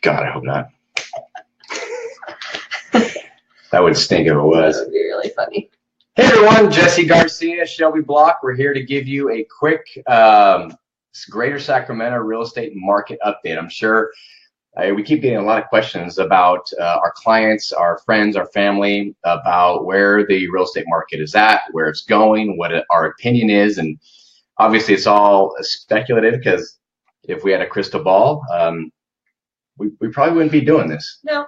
God, I hope not. That would stink if it was. That would be really funny. Hey everyone, Jesse Garcia, Shelby Block. We're here to give you a quick Greater Sacramento real estate market update. I'm sure we keep getting a lot of questions about our clients, our friends, our family, about where the real estate market is at, where it's going, what our opinion is. And obviously it's all speculative, because if we had a crystal ball, we probably wouldn't be doing this. No.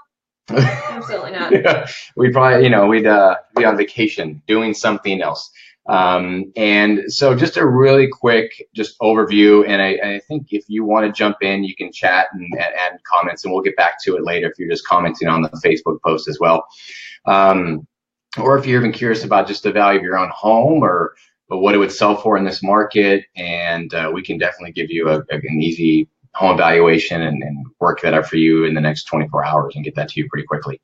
Absolutely not. Yeah, we'd probably, we'd be on vacation doing something else. And so just a really quick overview. And I think if you want to jump in, you can chat and add comments, and we'll get back to it later if you're just commenting on the Facebook post as well. Or if you're even curious about just the value of your own home, or what it would sell for in this market. And we can definitely give you an easy home evaluation and work that up for you in the next 24 hours and get that to you pretty quickly.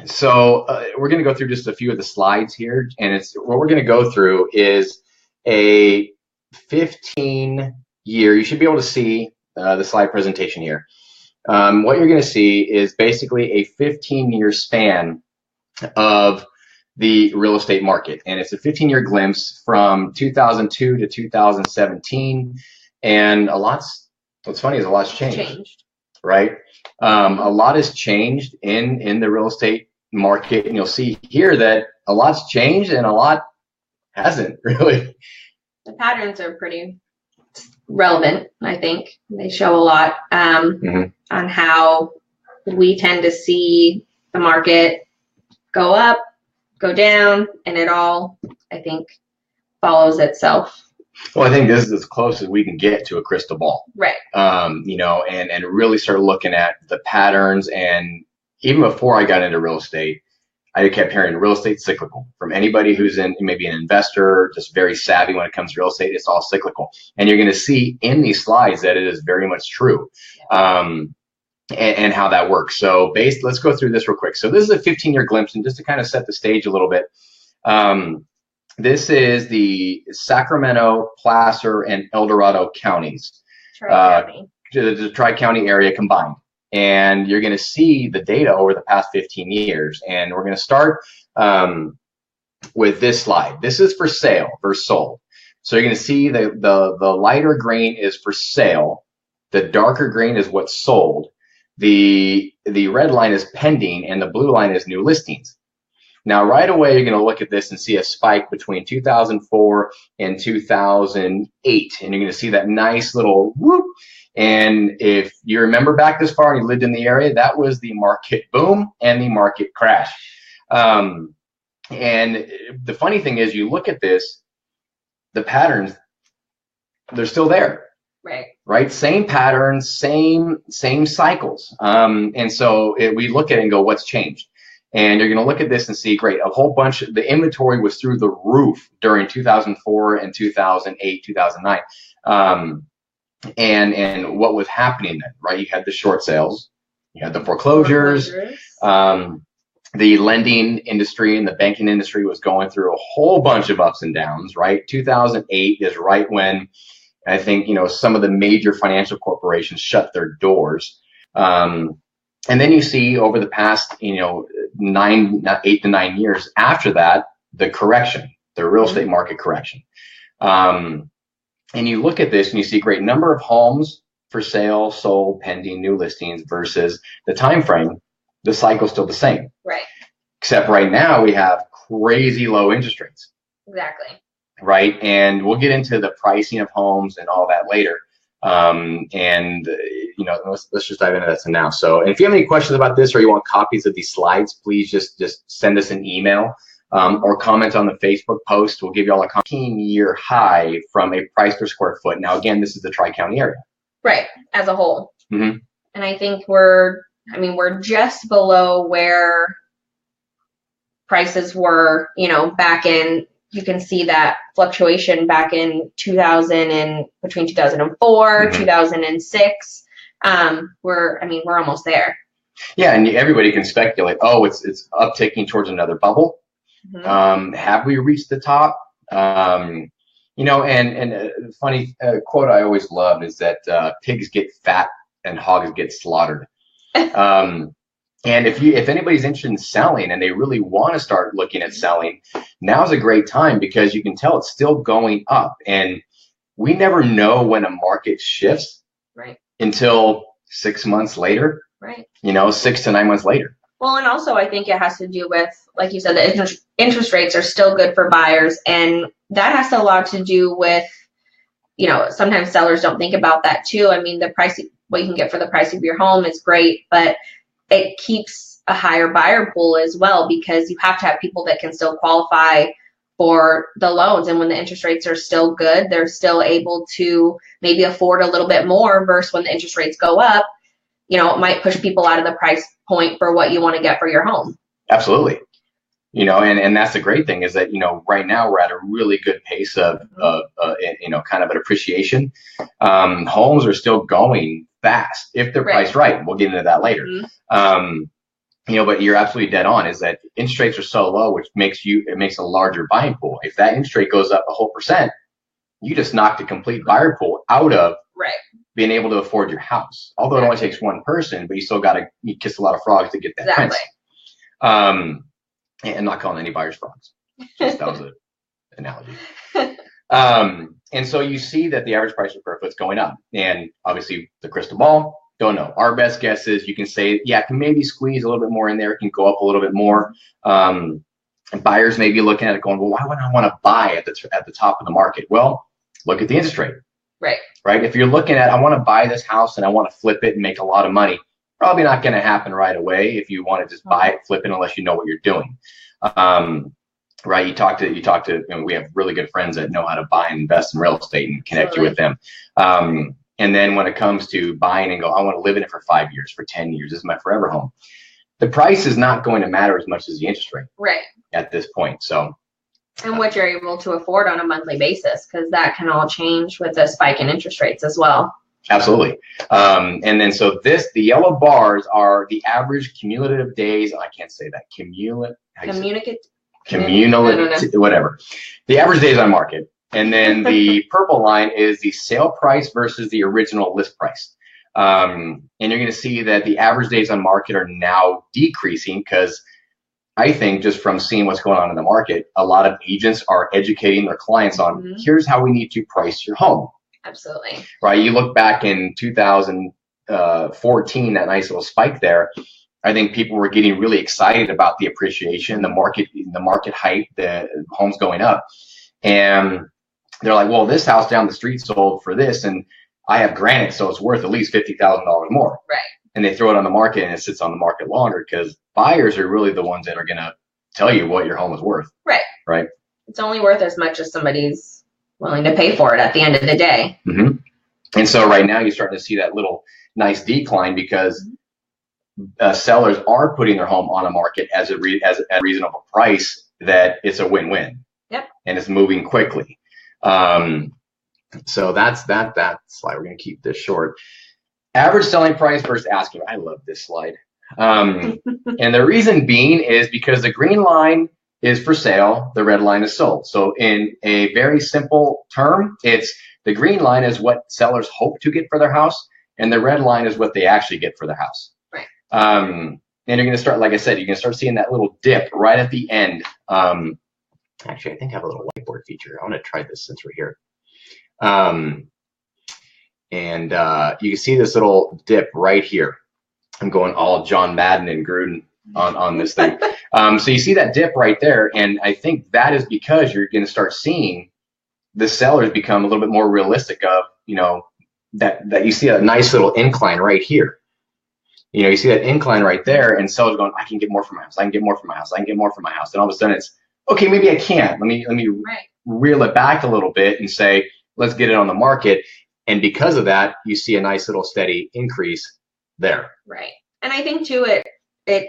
So we're going to go through just a few of the slides here, and what we're going to go through is a 15-year. You should be able to see the slide presentation here. What you're going to see is basically a 15-year span of the real estate market, and it's a 15-year glimpse from 2002 to 2017. And what's funny is a lot's changed. Right? A lot has changed in the real estate market, and you'll see here that a lot's changed and a lot hasn't really. The patterns are pretty relevant, I think. They show a lot on how we tend to see the market go up, go down, and it all, I think, follows itself. Well, I think this is as close as we can get to a crystal ball. Right. And really start looking at the patterns. And even before I got into real estate, I kept hearing real estate cyclical from anybody who's maybe an investor, just very savvy when it comes to real estate. It's all cyclical. And you're going to see in these slides that it is very much true, and how that works. So let's go through this real quick. So this is a 15-year glimpse, and just to kind of set the stage a little bit. This is the Sacramento, Placer, and El Dorado counties, the Tri-County area combined. And you're going to see the data over the past 15 years. And we're going to start with this slide. This is for sale versus sold. So you're going to see the lighter green is for sale. The darker green is what's sold. The red line is pending, and the blue line is new listings. Now, right away, you're going to look at this and see a spike between 2004 and 2008. And you're going to see that nice little whoop. And if you remember back this far and you lived in the area, that was the market boom and the market crash. And the funny thing is, you look at this, the patterns, they're still there. Right. Same patterns, same cycles. And so we look at it and go, what's changed? And you're going to look at this and see, great, a whole bunch. The inventory was through the roof during 2004 and 2008, 2009. And what was happening then, right? You had the short sales, you had the foreclosures. The lending industry and the banking industry was going through a whole bunch of ups and downs, right? 2008 is right when I think, some of the major financial corporations shut their doors. And then you see over the past, 8 to 9 years after that, the correction, the real estate market correction. And you look at this and you see great number of homes for sale, sold, pending, new listings versus the time frame. The cycle's still the same. Right. Except right now we have crazy low interest rates. Exactly. Right. And we'll get into the pricing of homes and all that later. Let's just dive into that now. So, and if you have any questions about this, or you want copies of these slides, please just send us an email, or comment on the Facebook post. We'll give you all a 15-year high from a price per square foot. Now, again, this is the Tri-County area. Right. As a whole. And I think we're just below where prices were, back in. You can see that fluctuation back in 2000 and between 2004, 2006. We're almost there. Yeah, and everybody can speculate. Oh, it's upticking towards another bubble. Have we reached the top? And a funny quote I always love is that pigs get fat and hogs get slaughtered. And if anybody's interested in selling and they really want to start looking at selling, now's a great time because you can tell it's still going up. And we never know when a market shifts until 6 months later, 6 to 9 months later. Well, and also I think it has to do with, like you said, the interest rates are still good for buyers. And that has a lot to do with, sometimes sellers don't think about that too. I mean, the price, what you can get for the price of your home is great, but it keeps a higher buyer pool as well, because you have to have people that can still qualify for the loans. And when the interest rates are still good, they're still able to maybe afford a little bit more versus when the interest rates go up, it might push people out of the price point for what you want to get for your home. Absolutely. And that's the great thing is that, right now we're at a really good pace of kind of an appreciation. Homes are still going fast if they're priced right. We'll get into that later. But you're absolutely dead on is that interest rates are so low, which makes a larger buying pool. If that interest rate goes up a whole percent, you just knock the complete buyer pool out of being able to afford your house. Although it only takes one person, but you still you kiss a lot of frogs to get that fence. And I'm not calling any buyers frogs. That was an analogy. And so you see that the average price per square foot is going up. And obviously the crystal ball, don't know. Our best guess is you can say, it can maybe squeeze a little bit more in there. It can go up a little bit more. And buyers may be looking at it going, well, why would I want to buy at the top of the market? Well, look at the interest rate. Right. If you're looking at, I want to buy this house and I want to flip it and make a lot of money, probably not going to happen right away if you want to just buy it, flip it, unless you know what you're doing. Right. You talk to, we have really good friends that know how to buy and invest in real estate and connect you with them. And then when it comes to buying and go, I want to live in it for 5 years, for 10 years, this is my forever home. The price is not going to matter as much as the interest rate at this point. So, and what you're able to afford on a monthly basis, because that can all change with a spike in interest rates as well. Absolutely. And then so the yellow bars are the average cumulative days. I can't say that. Whatever. The average days on market. And then the purple line is the sale price versus the original list price. And you're going to see that the average days on market are now decreasing because I think just from seeing what's going on in the market, a lot of agents are educating their clients on here's how we need to price your home. Absolutely. Right. You look back in 2014, that nice little spike there. I think people were getting really excited about the appreciation, the market height, the homes going up. And they're like, well, this house down the street sold for this, and I have granite, so it's worth at least $50,000 more. Right. And they throw it on the market, and it sits on the market longer because buyers are really the ones that are going to tell you what your home is worth. Right. Right. It's only worth as much as somebody's willing to pay for it at the end of the day. And so right now you're starting to see that little nice decline because sellers are putting their home on a market as a reasonable price that it's a win-win. Yep. And it's moving quickly. So that's that slide. We're going to keep this short. Average selling price versus asking. I love this slide. And the reason being is because the green line is for sale, the red line is sold. So in a very simple term, it's the green line is what sellers hope to get for their house, and the red line is what they actually get for their house. Right. And you're going to start, like I said, you're going to start seeing that little dip right at the end. Actually, I think I have a little whiteboard feature. I want to try this since we're here. And you can see this little dip right here. I'm going all John Madden and Gruden on this thing. So you see that dip right there, and I think that is because you're going to start seeing the sellers become a little bit more realistic of, that you see a nice little incline right here. You see that incline right there, and sellers going, I can get more for my house. I can get more for my house. I can get more for my house. And all of a sudden it's, okay, maybe I can't. Let me reel it back a little bit and say, let's get it on the market. And because of that, you see a nice little steady increase there. Right. And I think too, it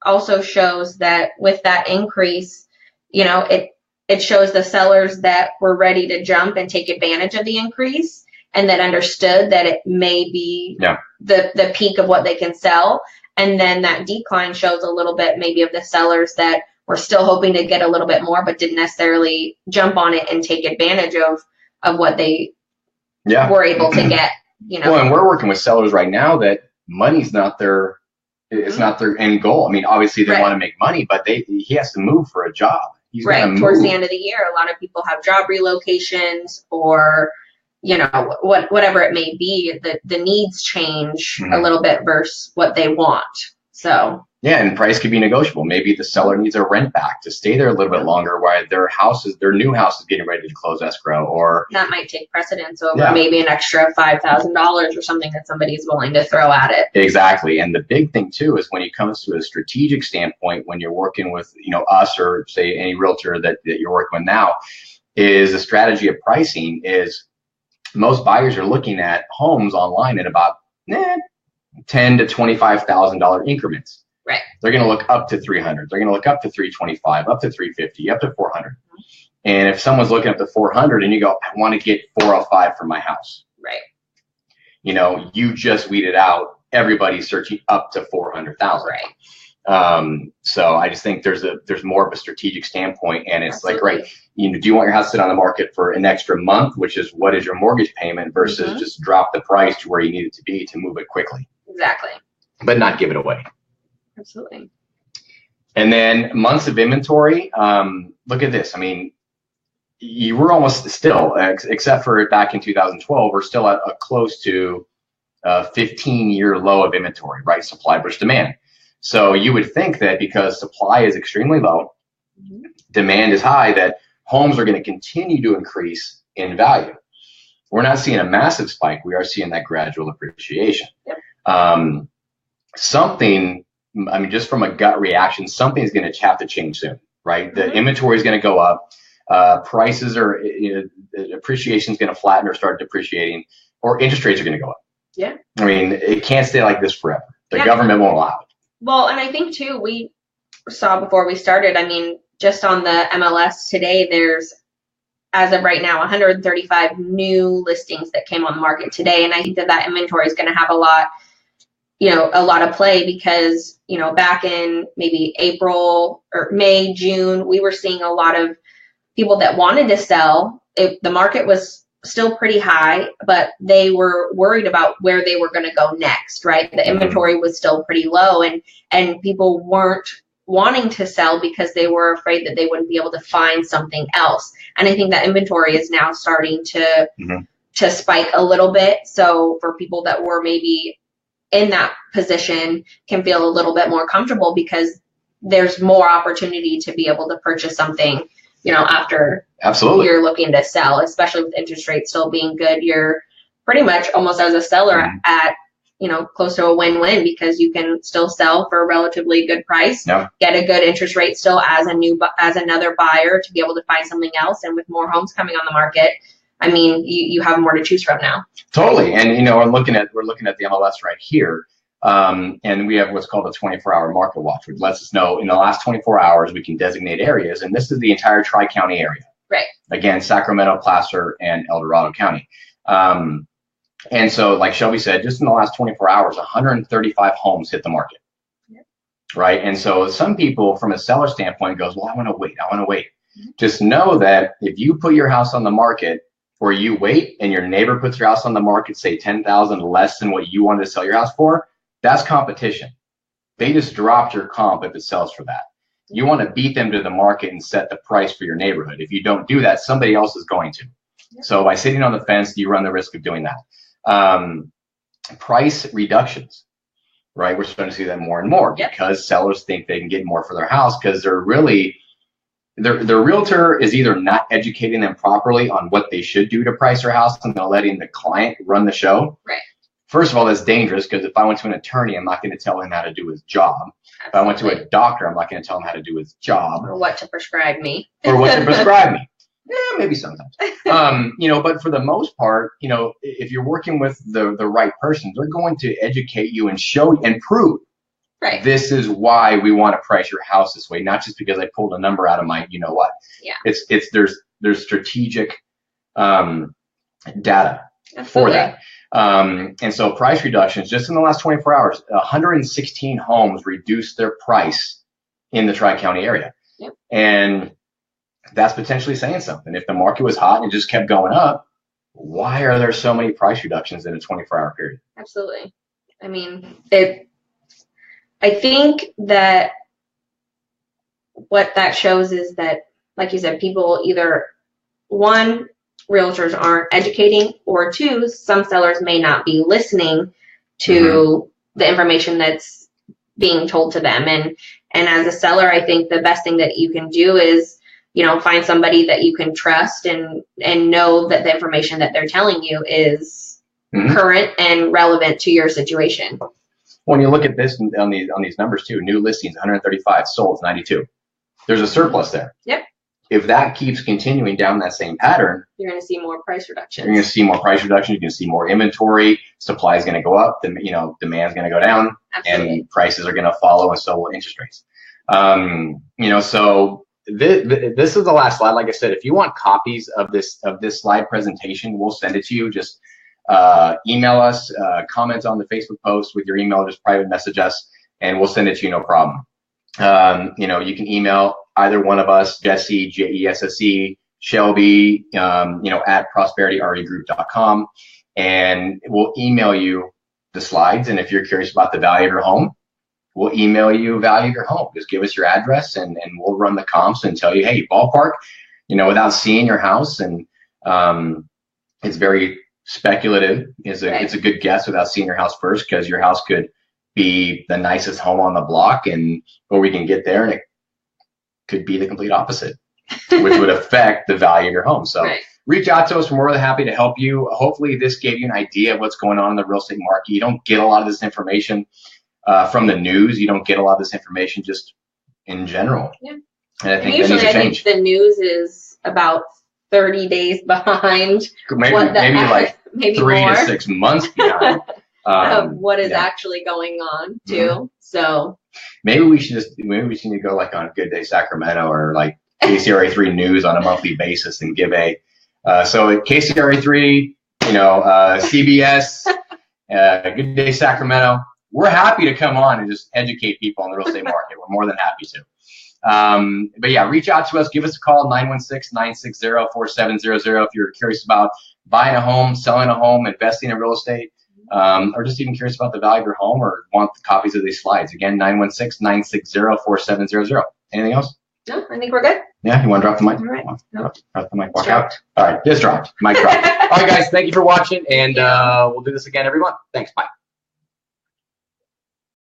also shows that with that increase, it shows the sellers that were ready to jump and take advantage of the increase, and that understood that it may be the peak of what they can sell. And then that decline shows a little bit maybe of the sellers that were still hoping to get a little bit more, but didn't necessarily jump on it and take advantage of what they were able to get. you know. Well, and we're working with sellers right now that money's not their, it's not their end goal. I mean, obviously they want to make money, but he has to move for a job. He's right. Towards the end of the year, a lot of people have job relocations or, you know, whatever it may be. The needs change a little bit versus what they want. So. Yeah, and price could be negotiable. Maybe the seller needs a rent back to stay there a little bit longer while their new house is getting ready to close escrow, or that might take precedence over maybe an extra $5,000 or something that somebody's willing to throw at it. Exactly. And the big thing too is when it comes to a strategic standpoint, when you're working with, you know, us or say any realtor that you're working with now, is the strategy of pricing is most buyers are looking at homes online at about $10,000 to $25,000 increments. Right. They're going to look up to 300. They're going to look up to 325, up to 350, up to 400. And if someone's looking up to 400 and you go, I want to get 405 for my house. Right. You know, you just weeded out everybody searching up to 400,000. Right. So I just think there's more of a strategic standpoint, and it's like, right, you know, do you want your house to sit on the market for an extra month, which is what is your mortgage payment, versus just drop the price to where you need it to be to move it quickly. Exactly. But not give it away. Absolutely. And then months of inventory. Look at this. I mean, you were almost still, except for back in 2012, we're still at a close to 15-year low of inventory, right? Supply versus demand. So you would think that because supply is extremely low, demand is high, that homes are going to continue to increase in value. We're not seeing a massive spike. We are seeing that gradual appreciation. Yep. Something, I mean, just from a gut reaction, something's going to have to change soon, right? The inventory is going to go up. Prices are, you know, appreciation is going to flatten or start depreciating, or interest rates are going to go up. Yeah. I mean, it can't stay like this forever. The government won't allow it. Well, and I think too, we saw before we started, I mean, just on the MLS today, there's, as of right now, 135 new listings that came on the market today. And I think that inventory is going to have a lot of play, because, you know, back in maybe April or May, June, we were seeing a lot of people that wanted to sell. The market was still pretty high, but they were worried about where they were going to go next, right? The inventory was still pretty low, and people weren't wanting to sell because they were afraid that they wouldn't be able to find something else. And I think that inventory is now starting to spike a little bit. So for people that were maybe in that position can feel a little bit more comfortable, because there's more opportunity to be able to purchase something, you know, after you're looking to sell, especially with interest rates still being good. You're pretty much almost as a seller at, you know, close to a win-win, because you can still sell for a relatively good price, get a good interest rate still as another buyer to be able to find something else. And with more homes coming on the market, I mean, you have more to choose from now. Totally. And, you know, we're looking at the MLS right here. And we have what's called a 24-hour market watch, which lets us know in the last 24 hours, we can designate areas. And this is the entire Tri-County area. Right. Again, Sacramento, Placer, and El Dorado County. And so, like Shelby said, just in the last 24 hours, 135 homes hit the market. Yep. Right. And so some people from a seller standpoint goes, well, I want to wait. Just know that if you put your house on the market, or you wait and your neighbor puts your house on the market, say 10,000 less than what you wanted to sell your house for, that's competition. They just dropped your comp if it sells for that. You want to beat them to the market and set the price for your neighborhood. If you don't do that, somebody else is going to. Yep. So by sitting on the fence, you run the risk of doing that. Price reductions, right? We're starting to see that more and more because sellers think they can get more for their house, because they're really, their realtor is either not educating them properly on what they should do to price their house, and they're letting the client run the show. Right. First of all, that's dangerous, because if I went to an attorney, I'm not going to tell him how to do his job. Absolutely. If I went to a doctor, I'm not going to tell him how to do his job. Or what to prescribe me. Yeah, maybe sometimes. You know, but for the most part, you know, if you're working with the right person, they're going to educate you and show and prove. Right. This is why we want to price your house this way, not just because I pulled a number out of my, you know what. Yeah. There's strategic data for that. And so price reductions, just in the last 24 hours, 116 homes reduced their price in the Tri-County area. And that's potentially saying something. If the market was hot and it just kept going up, why are there so many price reductions in a 24-hour period? Absolutely. I mean, I think that what that shows is that, like you said, people either, one, realtors aren't educating, or two, some sellers may not be listening to the information that's being told to them. And as a seller, I think the best thing that you can do is, you know, find somebody that you can trust and know that the information that they're telling you is current and relevant to your situation. When you look at this on these numbers too, new listings 135, sold 92. There's a surplus there. Yep. If that keeps continuing down that same pattern, you're going to see more price reductions. You're going to see more price reductions. You're going to see more inventory. Supply is going to go up. You know, demand is going to go down. Absolutely. And prices are going to follow, and so will interest rates. You know, so this is the last slide. Like I said, if you want copies of this slide presentation, we'll send it to you. Just email us, comment on the Facebook post with your email, just private message us, and we'll send it to you, no problem. You know, you can email either one of us, Jesse, Jesse, Shelby, you know, at prosperityregroup.com, and we'll email you the slides. And if you're curious about the value of your home, we'll email you value of your home. Just give us your address, and we'll run the comps and tell you, hey, ballpark, you know, without seeing your house. And it's very speculative. It's a good guess without seeing your house first, because your house could be the nicest home on the block, or we can get there and it could be the complete opposite, which would affect the value of your home. So reach out to us. We're more than happy to help you. Hopefully this gave you an idea of what's going on in the real estate market. You don't get a lot of this information from the news. You don't get a lot of this information just in general. Yeah. And I think that needs to change. The news is about 30 days behind. Maybe like 3 to 6 months behind. Of what is actually going on too. So maybe we should need to go like on Good Day Sacramento, or like KCRA3 News on a monthly basis, and give so at KCRA3, you know, CBS, Good Day Sacramento, we're happy to come on and just educate people on the real estate market. We're more than happy to. But yeah, reach out to us, give us a call, 916-960-4700 if you're curious about buying a home, selling a home, investing in real estate. Or just even curious about the value of your home, or want the copies of these slides. Again, 916-960-4700. Anything else? No, I think we're good. Yeah, you want to drop the mic? All right. Drop the mic, walk out. All right, just dropped. Mic dropped. All right, guys, thank you for watching, and we'll do this again every month. Thanks, bye.